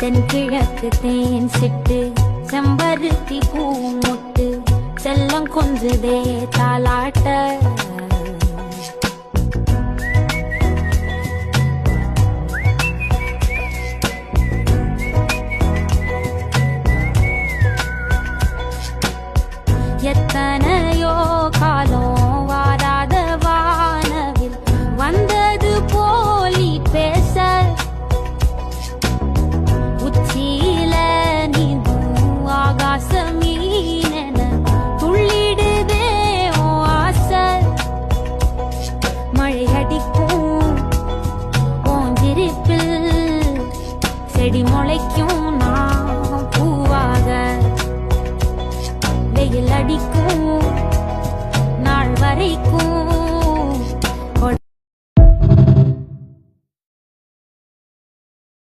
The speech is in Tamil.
தென்கிழக்கு தேன் சிட்டு செம்பருத்தி பூ முட்டு செல்லம் கொஞ்சதே தாலாட்ட எத்தனையோ காலம் வாராத வானவில் வந்தது போலி பேச உச்சியில நீந்தும் ஆகாச மீனென துள்ளிடுதே ஓ ஆசை மழை அடிக்கும் போஞ்சிருப்பில் செடி முளைக்கும் நான் பூவாக வெயில் அடிக்கும் நாள் வரைக்கும்